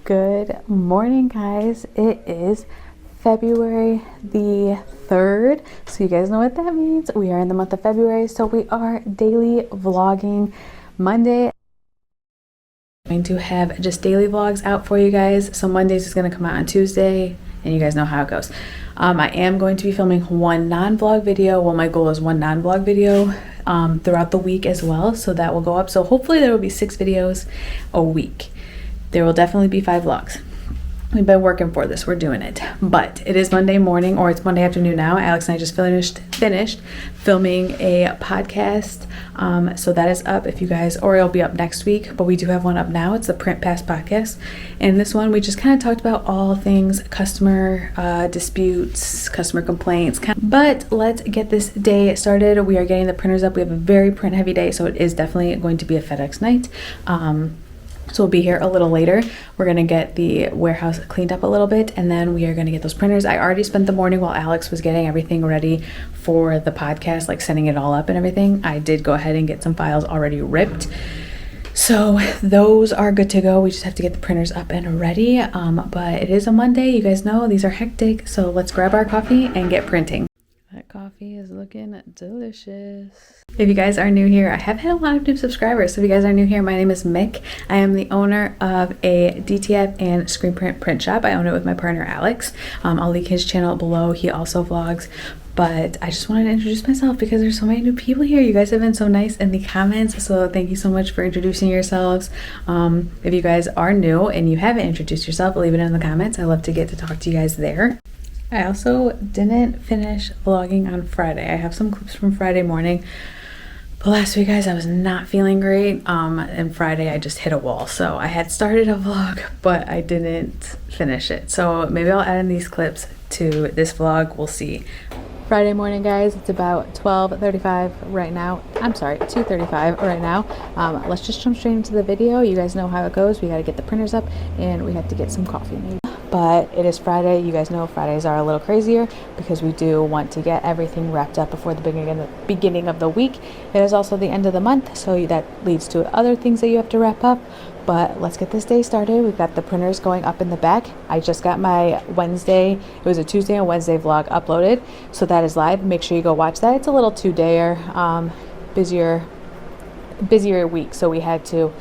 Good morning, guys. It is February the 3rd, so you guys know what that means. We are in the month of February, so we are daily vlogging Monday. I'm going to have just daily vlogs out for you guys. So Mondays is going to come out on Tuesday, and you guys know how it goes. I am going to be filming one non-vlog video. Well, my goal is one non-vlog video throughout the week as well, so that will go up. So hopefully there will be 6 videos a week. There will definitely be 5 vlogs. We've been working for this. We're doing it. But it is Monday morning, or it's Monday afternoon now. Alex and I just finished filming a podcast. So that is up if you guys, or it'll be up next week. But we do have one up now. It's the Print Pass podcast. And this one, we just kind of talked about all things customer disputes, customer complaints. But let's get this day started. We are getting the printers up. We have a very print heavy day, so it is definitely going to be a FedEx night. So we'll be here a little later. We're gonna get the warehouse cleaned up a little bit, and then we are gonna get those printers. I already spent the morning while Alex was getting everything ready for the podcast, like setting it all up and everything. I did go ahead and get some files already ripped. So those are good to go. We just have to get the printers up and ready. But it is a Monday, you guys know these are hectic. So let's grab our coffee and get printing. That coffee is looking delicious. If you guys are new here, I have had a lot of new subscribers. So if you guys are new here, my name is Mick. I am the owner of a DTF and screen print shop. I own it with my partner Alex. I'll link his channel below. He also vlogs. But I just wanted to introduce myself because there's so many new people here. You guys have been so nice in the comments. So thank you so much for introducing yourselves. If you guys are new and you haven't introduced yourself, leave it in the comments. I love to get to talk to you guys there. I also didn't finish vlogging on Friday. I have some clips from Friday morning. But last week, guys, I was not feeling great. And Friday, I just hit a wall. So I had started a vlog, but I didn't finish it. So maybe I'll add in these clips to this vlog. We'll see. Friday morning, guys, it's about 12:35 right now. I'm sorry, 2:35 right now. Let's just jump straight into the video. You guys know how it goes. We got to get the printers up and we have to get some coffee made. But it is Friday. You guys know Fridays are a little crazier because we do want to get everything wrapped up before the beginning of the week. It is also the end of the month, so that leads to other things that you have to wrap up. But let's get this day started. We've got the printers going up in the back. I just got my Wednesday, it was a Tuesday and Wednesday vlog uploaded, so that is live. Make sure you go watch that. It's a little 2-dayer, busier week, so we had to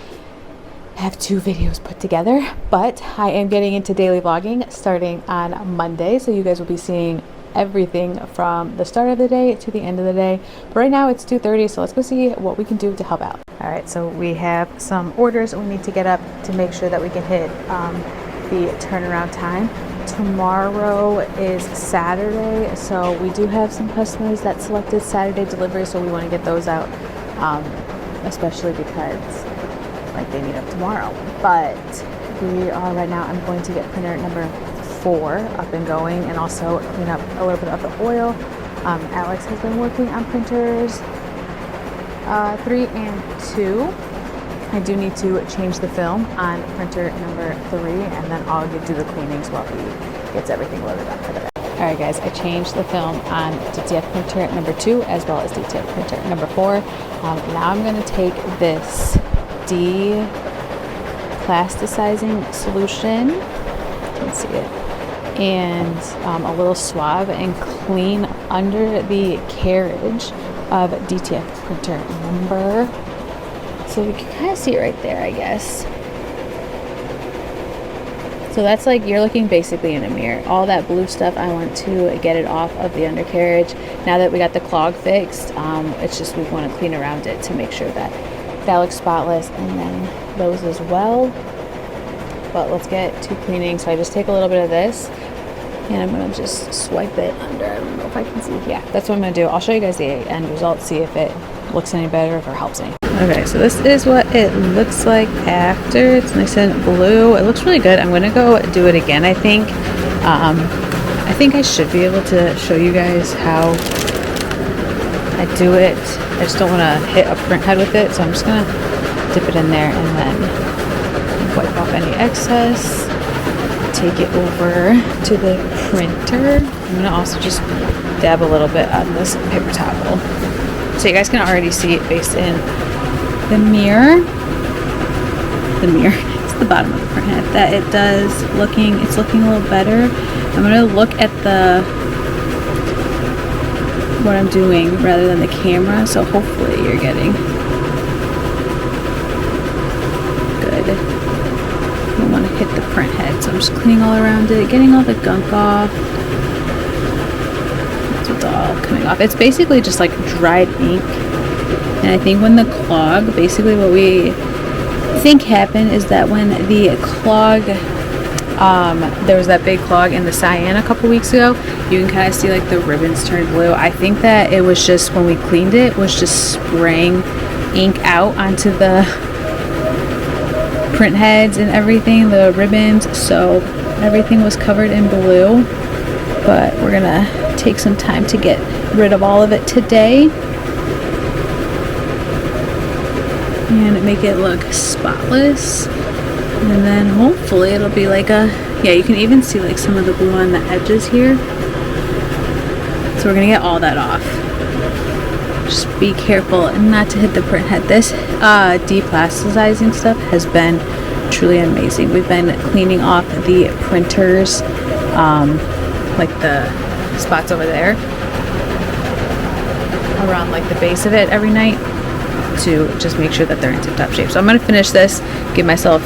have 2 videos put together. But I am getting into daily vlogging starting on Monday, so you guys will be seeing everything from the start of the day to the end of the day. But right now it's 2:30, so let's go see what we can do to help out. All right, so we have some orders we need to get up to make sure that we can hit the turnaround time. Tomorrow is Saturday, so we do have some customers that selected Saturday delivery, so we want to get those out, especially because like they need up tomorrow. But we are right now, I'm going to get printer number 4 up and going, and also clean up a little bit of the oil. Alex has been working on printers 3 and 2. I do need to change the film on printer number 3, and then I'll do the cleanings while he gets everything loaded up for the back. All right, guys, I changed the film on DTF printer number 2 as well as DTF printer number 4. Now I'm going to take this plasticizing solution, you can see it, and a little swab, and clean under the carriage of DTF printer number. So you can kind of see it right there, I guess. So that's like you're looking basically in a mirror. All that blue stuff, I want to get it off of the undercarriage. Now that we got the clog fixed, it's just we want to clean around it to make sure that that looks spotless, and then those as well. But let's get to cleaning. So I just take a little bit of this and I'm going to just swipe it under. I don't know if I can see. Yeah, that's what I'm going to do. I'll show you guys the end result, see if it looks any better, if it helps any. Okay, so this is what it looks like after. It's nice and blue. It looks really good. I'm going to go do it again, I think. I think I should be able to show you guys how I do it. I just don't want to hit a print head with it, so I'm just going to dip it in there and then wipe off any excess. Take it over to the printer. I'm going to also just dab a little bit on this paper towel. So you guys can already see it based in the mirror. It's the bottom of the print head, that it does it's looking a little better. I'm gonna look at what I'm doing rather than the camera, so hopefully you're getting good. I don't want to hit the print head, so I'm just cleaning all around it, getting all the gunk off. That's what's all coming off. It's basically just like dried ink. And I think when the clog, basically what we think happened is that when the clog, there was that big clog in the cyan a couple weeks ago, you can kind of see like the ribbons turned blue. I think that it was just when we cleaned it, was just spraying ink out onto the print heads and everything, the ribbons, so everything was covered in blue. But we're gonna take some time to get rid of all of it today and make it look spotless, and then hopefully it'll be like yeah, you can even see like some of the blue on the edges here, so we're gonna get all that off. Just be careful not to hit the print head. This deplasticizing stuff has been truly amazing. We've been cleaning off the printers, like the spots over there around like the base of it every night, to just make sure that they're in tip-top shape. So I'm going to finish this, give myself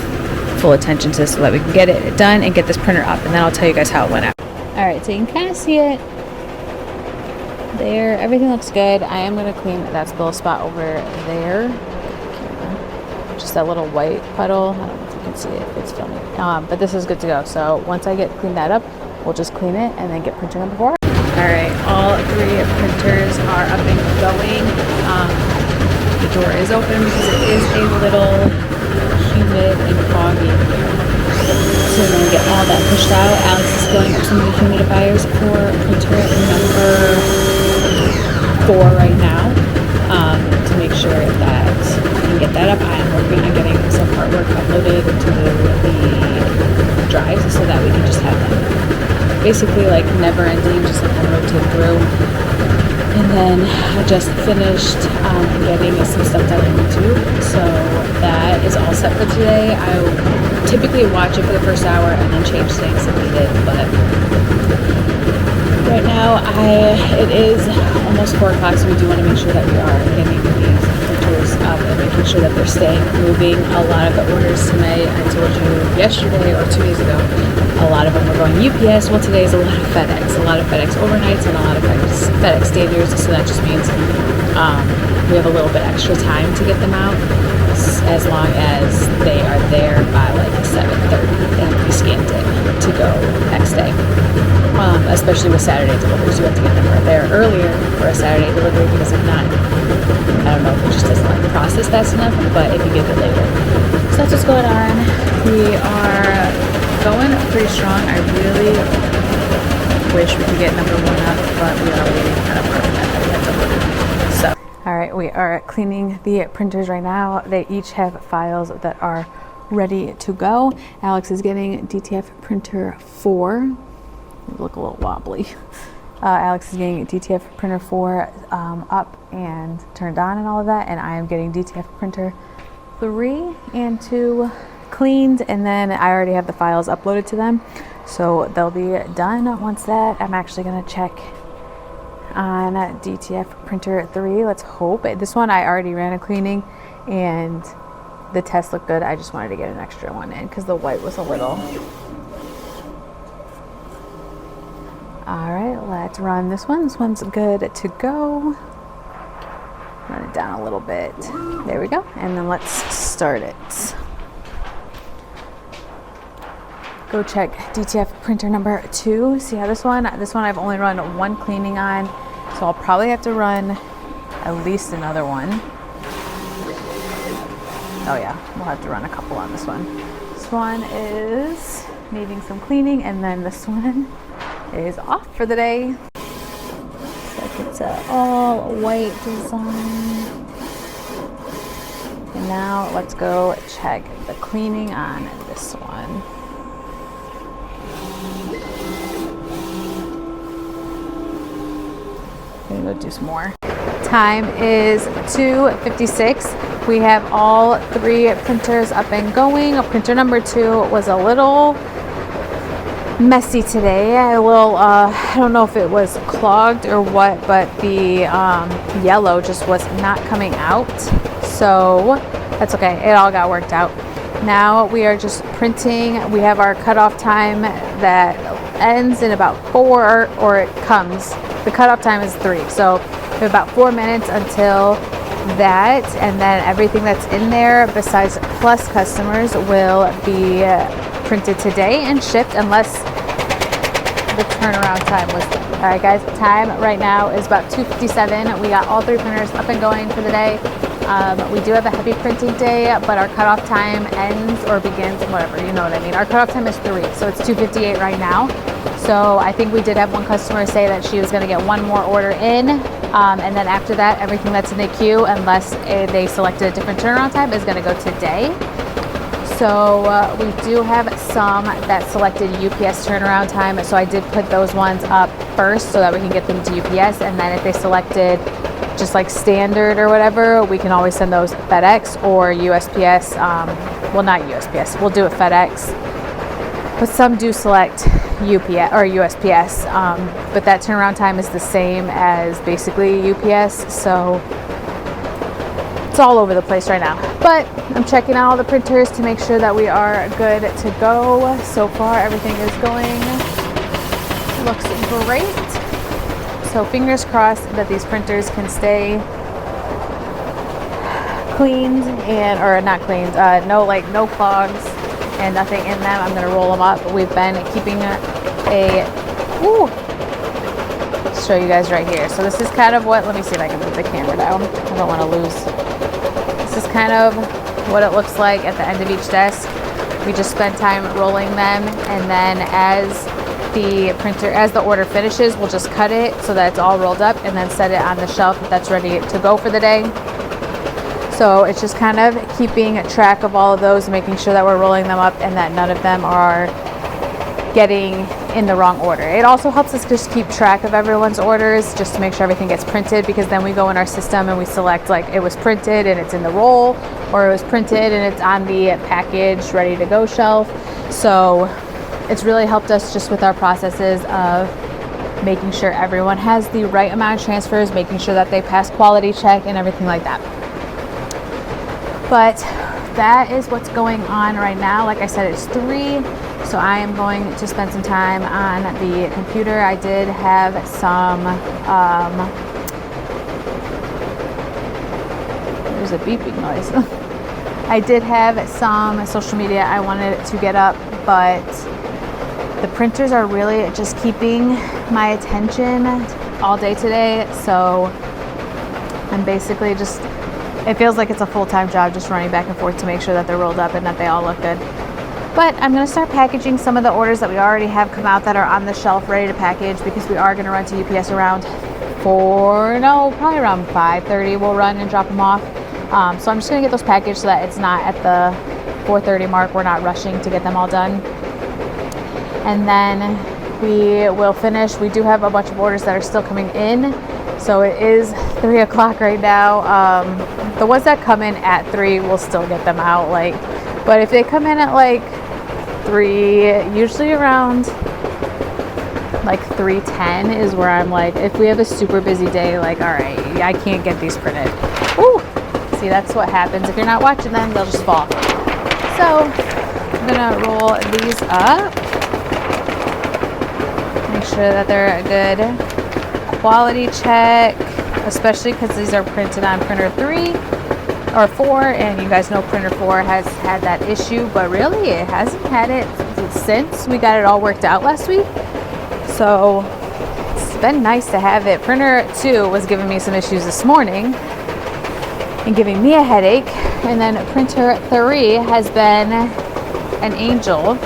full attention to this so that we can get it done and get this printer up, and then I'll tell you guys how it went out. Alright, so you can kind of see it there. Everything looks good. I am going to clean that spill spot over there. Just that little white puddle. I don't know if you can see it if it's filming. But this is good to go. So once I clean that up, we'll just clean it and then get printer number 4. Alright, all 3 printers are up and going. The door is open because it is a little humid and foggy in here. So we're going to get all that pushed out. Alex is filling up some of the humidifiers for printer number 4 right now, to make sure that we can get that up. I am working on getting some artwork uploaded to the drives so that we can just have them basically like never ending, just like rotate through. And then I just finished getting some stuff done on YouTube, so that is all set for today. I typically watch it for the first hour and then change things if needed, but right now it is almost 4 o'clock, so we do want to make sure that we are getting these printers up and making sure that they're staying moving. A lot of the orders today, I told you yesterday or 2 days ago, a lot of them were going UPS. Well, today is a lot of FedEx overnights and a lot of FedEx standards, so that just means we have a little bit extra time to get them out, as long as they are there by like 7:30 and we scanned it to go next day. Especially with Saturday deliveries, you have to get them there earlier for a Saturday delivery, because if not, I don't know if it just doesn't like process fast enough, but if you get it later. So that's what's going on. We are going pretty strong. I really wish we could get number 1 up, but we are waiting kind of for that we have to order. So, all right, we are cleaning the printers right now. They each have files that are ready to go. Alex is getting DTF printer 4. Look a little wobbly. Alex is getting DTF printer 4 up and turned on and all of that, and I am getting DTF printer 3 and 2 cleaned, and then I already have the files uploaded to them, so they'll be done. Once that, I'm actually going to check on DTF printer 3. Let's hope. This one I already ran a cleaning and the test looked good. I just wanted to get an extra one in because the white was a little. Alright, let's run this one. This one's good to go. Run it down a little bit. There we go. And then let's start it. Go check DTF printer number 2. See how this one I've only run 1 cleaning on, so I'll probably have to run at least another one. Oh yeah, we'll have to run a couple on this one. This one is needing some cleaning, and then this one is off for the day. Looks like it's an all white design. And now let's go check the cleaning on this one. I'm gonna go do some more. Time is 2:56. We have all 3 printers up and going. Printer number 2 was a little messy today. I don't know if it was clogged or what, but the yellow just was not coming out. So that's okay. It all got worked out. Now we are just printing. We have our cutoff time that ends in about 4, or it comes. The cutoff time is 3. So we have about 4 minutes until that, and then everything that's in there besides Plus customers will be printed today and shipped unless the turnaround time was done. All right, guys, time right now is about 2:57. We got all 3 printers up and going for the day. We do have a heavy printing day, but our cutoff time ends or begins, whatever, you know what I mean. Our cutoff time is 3, so it's 2:58 right now. So I think we did have one customer say that she was going to get one more order in, and then after that, everything that's in the queue, unless they selected a different turnaround time, is going to go today. So we do have some that selected UPS turnaround time, so I did put those ones up first so that we can get them to UPS, and then if they selected just like standard or whatever, we can always send those FedEx or USPS. Well, not USPS, we'll do it FedEx, but some do select UPS or USPS, but that turnaround time is the same as basically UPS, so it's all over the place right now. But I'm checking out all the printers to make sure that we are good to go. So far everything is going, looks great. So fingers crossed that these printers can stay cleaned or not cleaned, no clogs and nothing in them. I'm gonna roll them up. We've been keeping show you guys right here. So this is kind of what, let me see if I can move the camera down. I don't want to lose. This is kind of what it looks like at the end of each desk. We just spend time rolling them, and then as the order finishes, we'll just cut it so that it's all rolled up and then set it on the shelf if that's ready to go for the day. So it's just kind of keeping track of all of those, making sure that we're rolling them up and that none of them are getting in the wrong order. It also helps us just keep track of everyone's orders, just to make sure everything gets printed, because then we go in our system and we select like it was printed and it's in the roll, or it was printed and it's on the package ready to go shelf. So it's really helped us just with our processes of making sure everyone has the right amount of transfers, making sure that they pass quality check and everything like that. But that is what's going on right now. Like I said, it's 3. So I am going to spend some time on the computer. I did have some, there's a beeping noise. I did have some social media I wanted to get up, but the printers are really just keeping my attention all day today. So I'm basically just, it feels like it's a full-time job just running back and forth to make sure that they're rolled up and that they all look good. But I'm going to start packaging some of the orders that we already have come out that are on the shelf ready to package, because we are going to run to UPS around probably around 5:30 we'll run and drop them off. So I'm just going to get those packaged so that it's not at the 4:30 mark. We're not rushing to get them all done. And then we will finish. We do have a bunch of orders that are still coming in. So it is 3 o'clock right now. The ones that come in at 3, we'll still get them out. But if they come in at 3, usually around 3:10 is where I'm if we have a super busy day, all right, I can't get these printed. Ooh, see, that's what happens. If you're not watching them, they'll just fall. So I'm gonna roll these up. Make sure that they're a good quality check, especially because these are printed on printer 3 or 4, and you guys know printer 4 has had that issue, but really it hasn't had it since we got it all worked out last week. So it's been nice to have it. Printer 2 was giving me some issues this morning and giving me a headache, and then printer 3 has been an angel.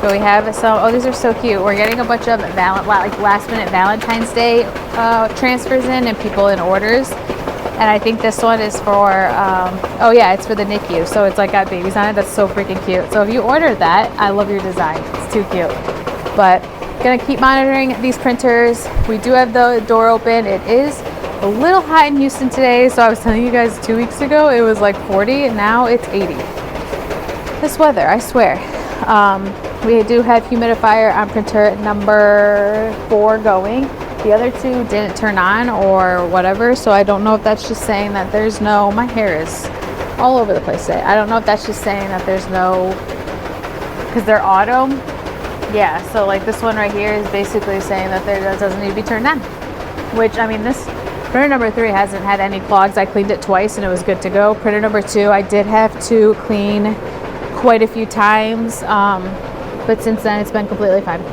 So we have some, oh, these are so cute. We're getting a bunch of last minute Valentine's Day transfers in and people in orders. And I think this one is for, oh yeah, it's for the NICU. So it's got babies on it. That's so freaking cute. So if you ordered that, I love your design. It's too cute. But gonna keep monitoring these printers. We do have the door open. It is a little hot in Houston today. So I was telling you guys 2 weeks ago it was like 40 and now it's 80. This weather, I swear. We do have humidifier on printer number 4 going. The other 2 didn't turn on or whatever, so I don't know if that's just saying that there's no, my hair is all over the place today. I don't know if that's just saying that there's no, because they're auto. Yeah, so like this one right here is basically saying that that doesn't need to be turned on. Which, I mean, this printer number 3 hasn't had any clogs. I cleaned it twice and it was good to go. Printer number 2, I did have to clean quite a few times, but since then it's been completely fine.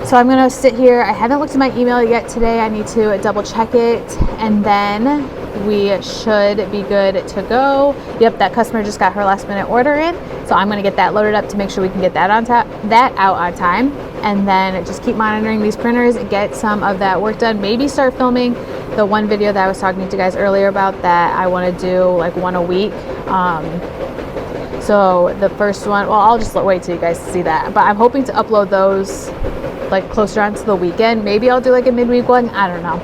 So I'm gonna sit here. I haven't looked at my email yet today. I need to double check it, and then we should be good to go. Yep, that customer just got her last minute order in, so I'm gonna get that loaded up to make sure we can get that out on time, and then just keep monitoring these printers, get some of that work done, maybe start filming the one video that I was talking to you guys earlier about that I want to do like 1 a week. So the first one, well, I'll just wait till you guys see that, but I'm hoping to upload those like closer on to the weekend. Maybe I'll do like a midweek one, I don't know.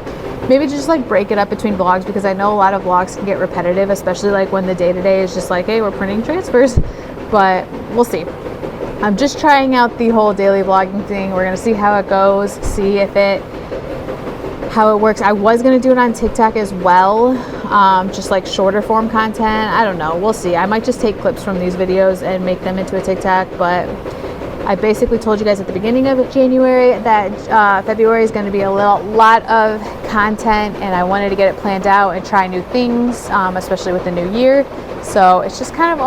Maybe just like break it up between vlogs, because I know a lot of vlogs can get repetitive, especially like when the day-to-day is just like, hey, we're printing transfers, but we'll see. I'm just trying out the whole daily vlogging thing. We're gonna see how it goes, see if how it works. I was gonna do it on TikTok as well, just like shorter form content. I don't know, we'll see. I might just take clips from these videos and make them into a TikTok, but I basically told you guys at the beginning of January that February is going to be a lot of content, and I wanted to get it planned out and try new things, especially with the new year. So it's just kind of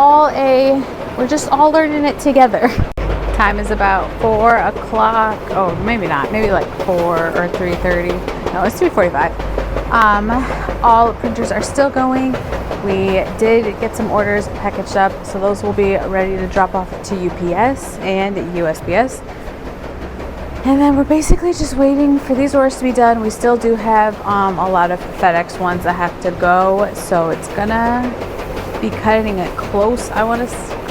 we're just all learning it together. Time is about 4 o'clock. Oh, maybe not. Maybe like 4 or 3:30. No, it's 3:45. All printers are still going. We did get some orders packaged up, so those will be ready to drop off to UPS and USPS. And then we're basically just waiting for these orders to be done. We still do have a lot of FedEx ones that have to go, so it's gonna be cutting it close, I want to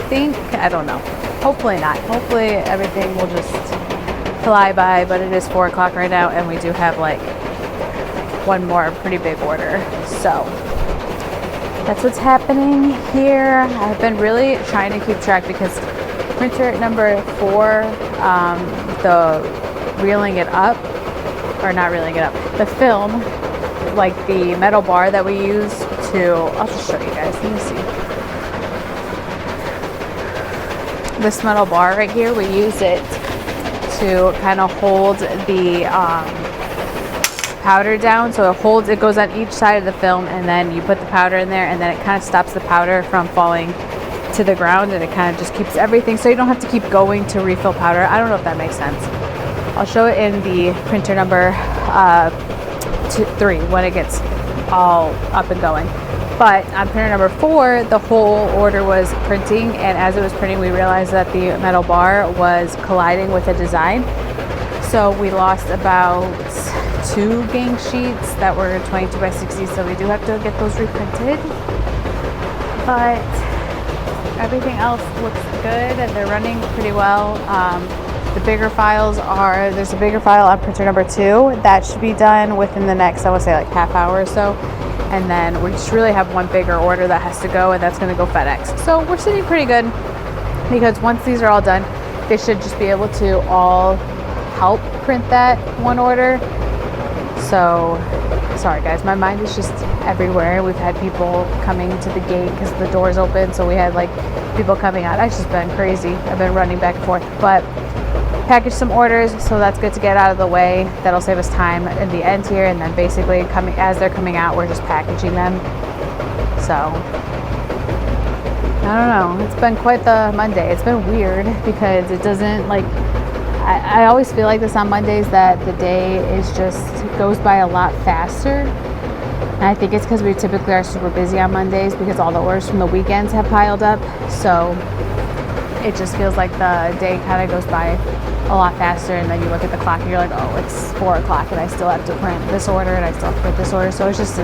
think. I don't know. Hopefully not. Hopefully everything will just fly by, but it is 4 o'clock right now, and we do have like one more pretty big order. So that's what's happening here. I've been really trying to keep track, because printer number 4, the reeling it up, or not reeling it up, the film, like the metal bar that we use to, I'll just show you guys, let me see. This metal bar right here, we use it to kind of hold the powder down, so it goes on each side of the film, and then you put the powder in there, and then it kind of stops the powder from falling to the ground, and it kind of just keeps everything, so you don't have to keep going to refill powder. I don't know if that makes sense. I'll show it in the printer number 3 when it gets all up and going. But on printer number 4, the whole order was printing, and as it was printing, we realized that the metal bar was colliding with the design, so we lost about 2 gang sheets that were 22 by 60, so we do have to get those reprinted. But everything else looks good, and they're running pretty well. The bigger files there's a bigger file on printer number 2 that should be done within the next, I would say, like half hour or so. And then we just really have one bigger order that has to go, and that's going to go FedEx. So we're sitting pretty good, because once these are all done, they should just be able to all help print that one order. So sorry guys, my mind is just everywhere. We've had people coming to the gate because the door's open, so we had like people coming out. It's just been crazy. I've been running back and forth, but packaged some orders, so that's good to get out of the way. That'll save us time in the end here, and then basically as they're coming out, we're just packaging them. So I don't know, it's been quite the Monday. It's been weird because it doesn't like, I always feel like this on Mondays, that the day goes by a lot faster. And I think it's because we typically are super busy on Mondays because all the orders from the weekends have piled up. So it just feels like the day kind of goes by a lot faster, and then you look at the clock and you're like, oh, it's 4 o'clock and I still have to print this order and I still have to print this order. So it's just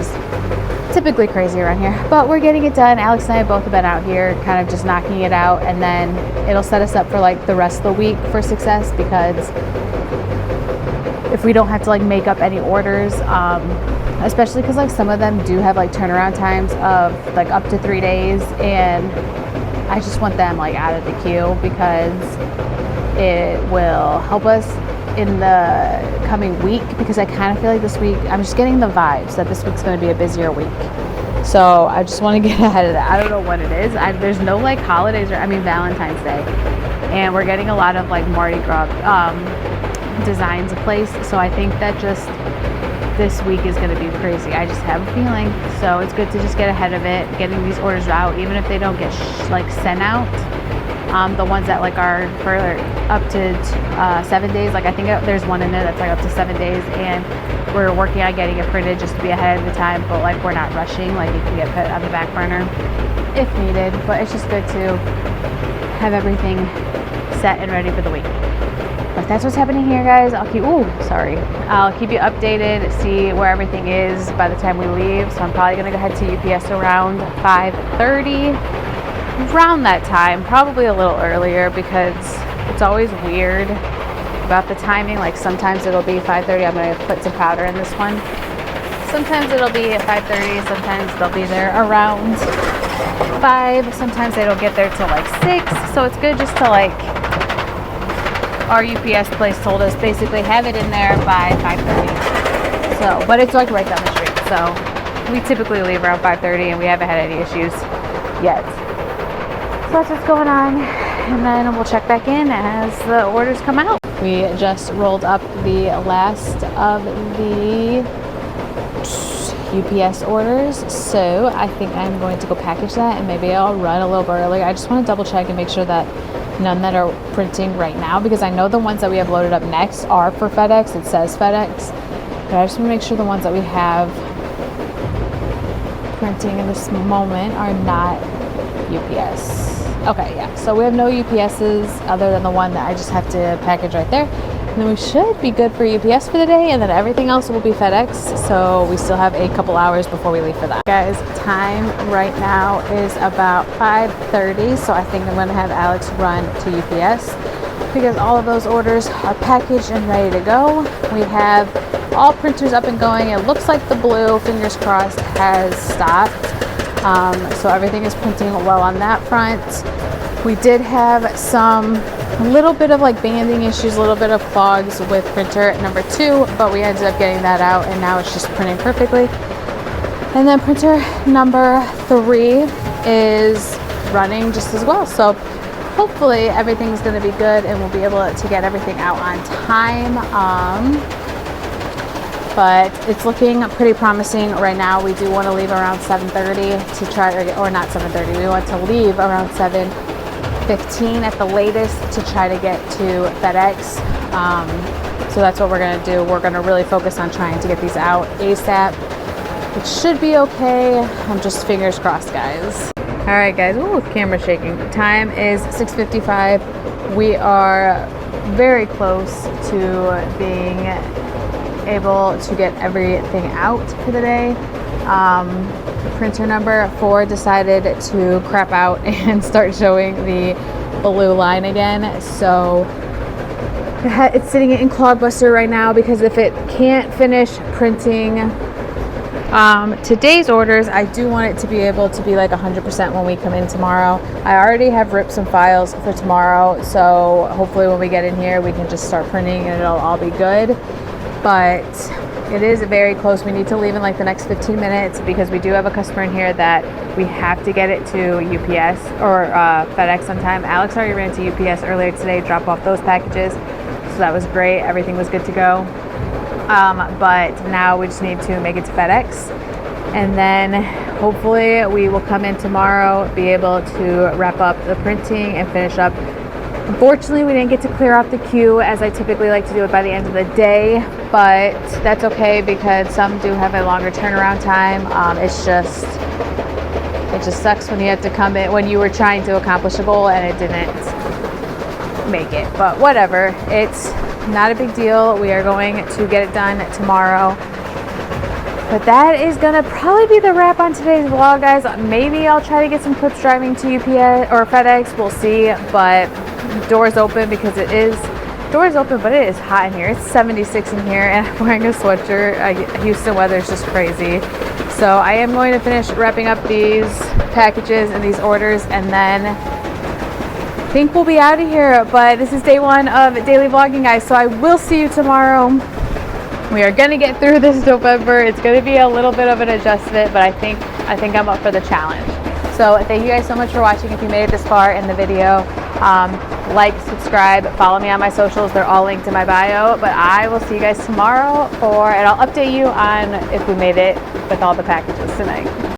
typically crazy around here, but we're getting it done. Alex and I both have been out here kind of just knocking it out, and then it'll set us up for like the rest of the week for success, because if we don't have to like make up any orders, especially because like some of them do have like turnaround times of like up to 3 days, and I just want them like out of the queue because it will help us in the coming week, because I kind of feel like this week, I'm just getting the vibes that this week's going to be a busier week. So I just want to get ahead of that. I don't know what it is. There's no like holidays, or I mean Valentine's Day, and we're getting a lot of like Mardi Gras designs placed. So I think that just this week is going to be crazy. I just have a feeling. So it's good to just get ahead of it, getting these orders out, even if they don't get like sent out. The ones that like are for up to 7 days, like I think there's one in there that's like up to 7 days, and we're working on getting it printed just to be ahead of the time, but like we're not rushing, like it can get put on the back burner if needed. But it's just good to have everything set and ready for the week. But that's what's happening here, guys. I'll keep you updated, see where everything is by the time we leave. So I'm probably gonna go head to UPS around 5:30. Around that time, probably a little earlier, because it's always weird about the timing. Like sometimes it'll be 5:30. I'm going to put some powder in this one. Sometimes it'll be at 5:30. Sometimes they'll be there around 5. Sometimes they don't get there till like 6. So it's good just to like, our UPS place told us basically have it in there by 5:30. So, but it's like right down the street. So we typically leave around 5:30, and we haven't had any issues yet. So that's what's going on, and then we'll check back in as the orders come out. We just rolled up the last of the UPS orders, so I think I'm going to go package that, and maybe I'll run a little bit earlier. I just want to double check and make sure that none that are printing right now, because I know the ones that we have loaded up next are for FedEx. It says FedEx, but I just want to make sure the ones that we have printing in this moment are not UPS. Okay, yeah, so we have no UPSs other than the one that I just have to package right there. And then we should be good for UPS for the day, and then everything else will be FedEx. So we still have a couple hours before we leave for that. Guys, time right now is about 5:30, so I think I'm gonna have Alex run to UPS because all of those orders are packaged and ready to go. We have all printers up and going. It looks like the blue, fingers crossed, has stopped. So everything is printing well on that front. We did have a little bit of like banding issues, a little bit of clogs with printer number 2, but we ended up getting that out, and now it's just printing perfectly. And then printer number 3 is running just as well. So hopefully everything's going to be good, and we'll be able to get everything out on time. But it's looking pretty promising right now. We do want to leave around 7:30 to try, or not 7:30. We want to leave around 7:15 at the latest to try to get to FedEx. So that's what we're going to do. We're going to really focus on trying to get these out ASAP. It should be okay. I'm just fingers crossed, guys. All right, guys. Ooh, camera's shaking. Time is 6:55. We are very close to being able to get everything out for the day. Printer number 4 decided to crap out and start showing the blue line again. So it's sitting in Clogbuster right now, because if it can't finish printing today's orders, I do want it to be able to be like 100% when we come in tomorrow. I already have ripped some files for tomorrow, so hopefully when we get in here we can just start printing and it'll all be good. But it is very close. We need to leave in like the next 15 minutes because we do have a customer in here that we have to get it to UPS or FedEx on time. Alex already ran to UPS earlier today, drop off those packages, so that was great. Everything was good to go. But now we just need to make it to FedEx, and then hopefully we will come in tomorrow, be able to wrap up the printing and finish up. Unfortunately, we didn't get to clear off the queue as I typically like to do it by the end of the day, but that's okay because some do have a longer turnaround time. It just sucks when you have to come in when you were trying to accomplish a goal and it didn't make it, but whatever. It's not a big deal. We are going to get it done tomorrow. But that is gonna probably be the wrap on today's vlog, guys. Maybe I'll try to get some clips driving to UPS or FedEx. We'll see, but doors open because it is Doors open, but it is hot in here. It's 76 in here, and I'm wearing a sweatshirt. Houston weather is just crazy. So I am going to finish wrapping up these packages and these orders, and then I think we'll be out of here. But this is day 1 of daily vlogging, guys. So I will see you tomorrow. We are gonna get through this November. It's gonna be a little bit of an adjustment, but I think I'm up for the challenge. So thank you guys so much for watching. If you made it this far in the video, like, subscribe, follow me on my socials. They're all linked in my bio. But I will see you guys tomorrow, and I'll update you on if we made it with all the packages tonight.